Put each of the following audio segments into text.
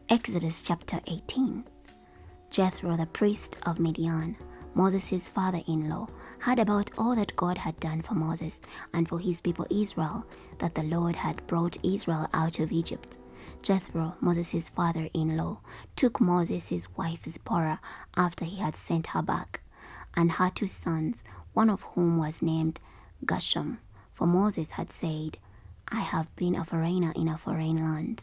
Exodus chapter 18. Jethro, the priest of Midian, Moses' father-in-law, heard about all that God had done for Moses and for his people Israel, that the Lord had brought Israel out of Egypt. Jethro, Moses' father-in-law, took Moses' wife Zipporah after he had sent her back, and her 2 sons, one of whom was named Gershom, for Moses had said, I have been a foreigner in a foreign land,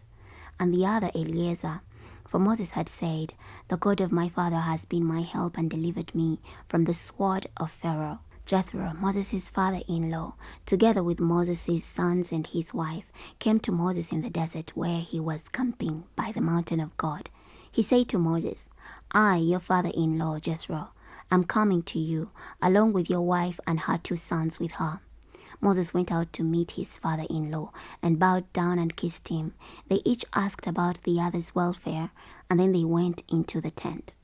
and the other Eleazar, for Moses had said, the God of my father has been my help and delivered me from the sword of Pharaoh. Jethro, Moses' father-in-law, together with Moses' sons and his wife, came to Moses in the desert where he was camping by the mountain of God. He said to Moses, I, your father-in-law Jethro, am coming to you, along with your wife and her 2 sons with her. Moses went out to meet his father-in-law and bowed down and kissed him. They each asked about the other's welfare, and then they went into the tent.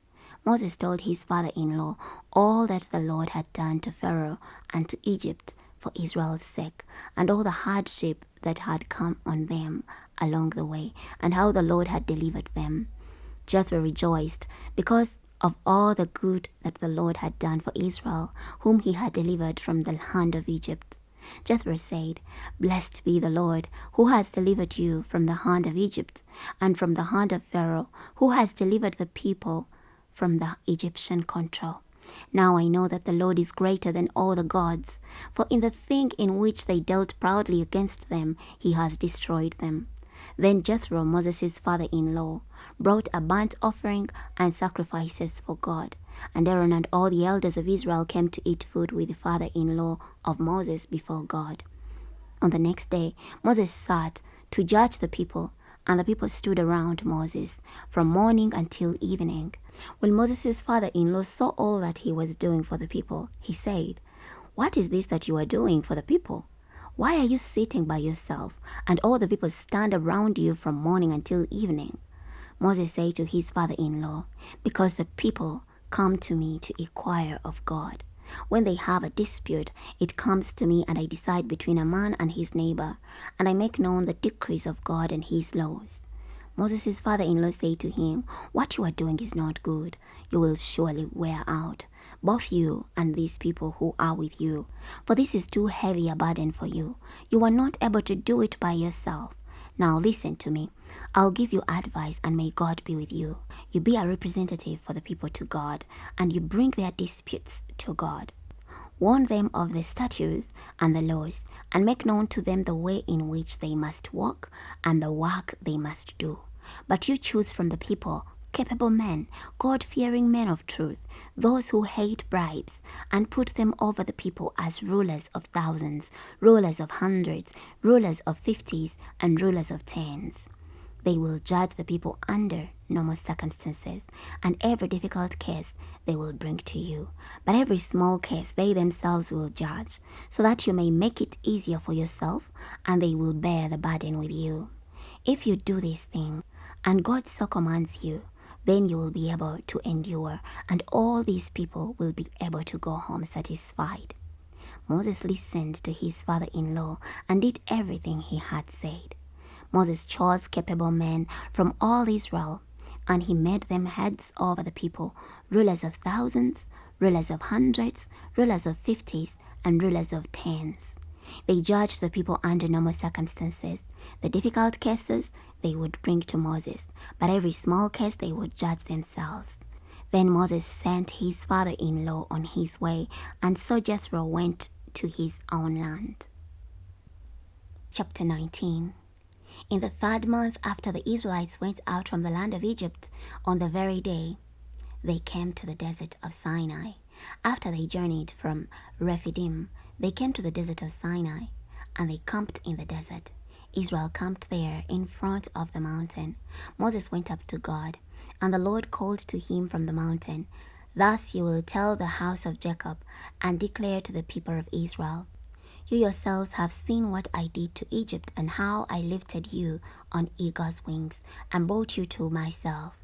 Moses told his father-in-law all that the Lord had done to Pharaoh and to Egypt for Israel's sake, and all the hardship that had come on them along the way, and how the Lord had delivered them. Jethro rejoiced because of all the good that the Lord had done for Israel, whom he had delivered from the hand of Egypt. Jethro said, Blessed be the Lord, who has delivered you from the hand of Egypt, and from the hand of Pharaoh, who has delivered the people from the Egyptian control. Now I know that the Lord is greater than all the gods, for in the thing in which they dealt proudly against them, he has destroyed them. Then Jethro, Moses' father-in-law, brought a burnt offering and sacrifices for God. And Aaron and all the elders of Israel came to eat food with the father-in-law of Moses before God. On the next day, Moses sat to judge the people, and the people stood around Moses from morning until evening. When Moses' father-in-law saw all that he was doing for the people, he said, What is this that you are doing for the people? Why are you sitting by yourself, and all the people stand around you from morning until evening? Moses said to his father-in-law, Because the people come to me to inquire of God. When they have a dispute, it comes to me, and I decide between a man and his neighbor, and I make known the decrees of God and his laws. Moses' father-in-law said to him, What you are doing is not good. You will surely wear out, both you and these people who are with you, for this is too heavy a burden for you. You are not able to do it by yourself. Now listen to me. I'll give you advice, and may God be with you. You be a representative for the people to God, and you bring their disputes to God. Warn them of the statutes and the laws, and make known to them the way in which they must walk and the work they must do. But you choose from the people capable men, God-fearing men of truth, those who hate bribes, and put them over the people as rulers of thousands, rulers of hundreds, rulers of 50s, and rulers of 10s. They will judge the people under normal circumstances, and every difficult case they will bring to you. But every small case they themselves will judge, so that you may make it easier for yourself, and they will bear the burden with you. If you do this thing, and God so commands you, then you will be able to endure, and all these people will be able to go home satisfied. Moses listened to his father-in-law and did everything he had said. Moses chose capable men from all Israel, and he made them heads over the people, rulers of thousands, rulers of hundreds, rulers of 50s, and rulers of 10s. They judged the people under normal circumstances. The difficult cases they would bring to Moses, but every small case they would judge themselves. Then Moses sent his father-in-law on his way, and so Jethro went to his own land. Chapter 19. In the 3rd month after the Israelites went out from the land of Egypt, on the very day they came to the desert of Sinai. After they journeyed from Rephidim, they came to the desert of Sinai, and they camped in the desert. Israel camped there in front of the mountain. Moses went up to God, and the Lord called to him from the mountain, Thus you will tell the house of Jacob, and declare to the people of Israel, You yourselves have seen what I did to Egypt, and how I lifted you on eagle's wings, and brought you to myself.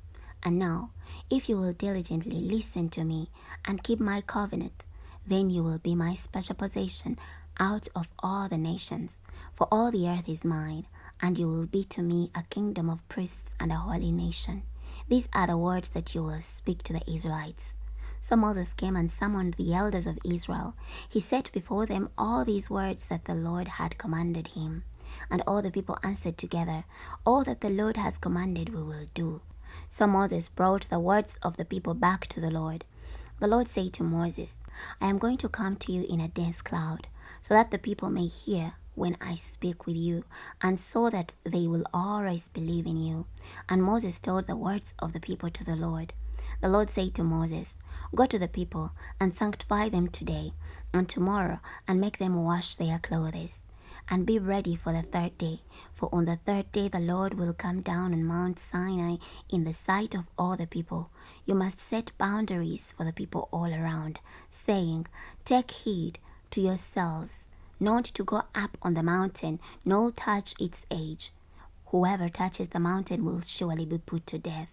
And now, if you will diligently listen to me, and keep my covenant, then you will be my special possession out of all the nations, for all the earth is mine, and you will be to me a kingdom of priests and a holy nation. These are the words that you will speak to the Israelites." So Moses came and summoned the elders of Israel. He set before them all these words that the Lord had commanded him. And all the people answered together, "All that the Lord has commanded we will do." So Moses brought the words of the people back to the Lord. The Lord said to Moses, "I am going to come to you in a dense cloud, so that the people may hear when I speak with you, and so that they will always believe in you." And Moses told the words of the people to the Lord. The Lord said to Moses, "Go to the people and sanctify them today and tomorrow, and make them wash their clothes. And be ready for the third day, for on the third day the Lord will come down on Mount Sinai in the sight of all the people. You must set boundaries for the people all around, saying, 'Take heed to yourselves not to go up on the mountain, nor touch its edge. Whoever touches the mountain will surely be put to death.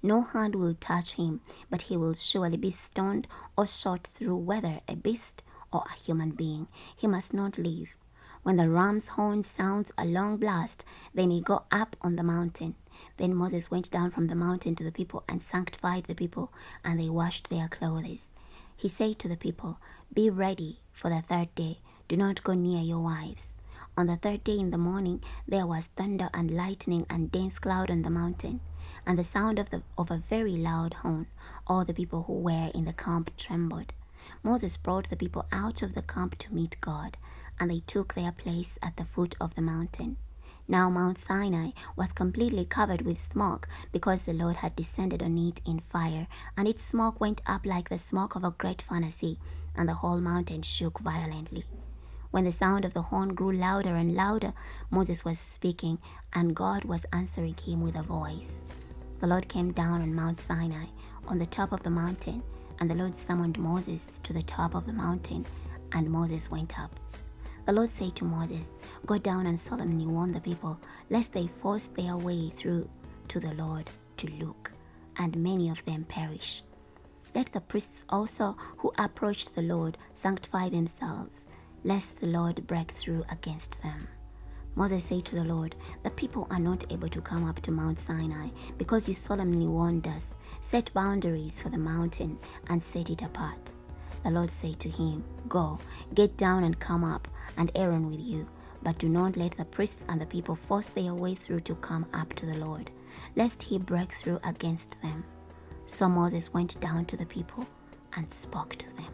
No hand will touch him, but he will surely be stoned or shot through, whether a beast or a human being. He must not live. When the ram's horn sounds a long blast, they may go up on the mountain." Then Moses went down from the mountain to the people and sanctified the people, and they washed their clothes. He said to the people, "Be ready for the third day. Do not go near your wives." On the third day in the morning there was thunder and lightning and dense cloud on the mountain, and the sound of a very loud horn. All the people who were in the camp trembled. Moses brought the people out of the camp to meet God, and they took their place at the foot of the mountain. Now Mount Sinai was completely covered with smoke, because the Lord had descended on it in fire, and its smoke went up like the smoke of a great furnace, and the whole mountain shook violently. When the sound of the horn grew louder and louder, Moses was speaking, and God was answering him with a voice. The Lord came down on Mount Sinai, on the top of the mountain, and the Lord summoned Moses to the top of the mountain, and Moses went up. The Lord said to Moses, "Go down and solemnly warn the people, lest they force their way through to the Lord to look, and many of them perish. Let the priests also who approach the Lord sanctify themselves, lest the Lord break through against them." Moses said to the Lord, "The people are not able to come up to Mount Sinai, because you solemnly warned us. Set boundaries for the mountain and set it apart." The Lord said to him, "Go, get down and come up, and Aaron with you. But do not let the priests and the people force their way through to come up to the Lord, lest he break through against them." So Moses went down to the people and spoke to them.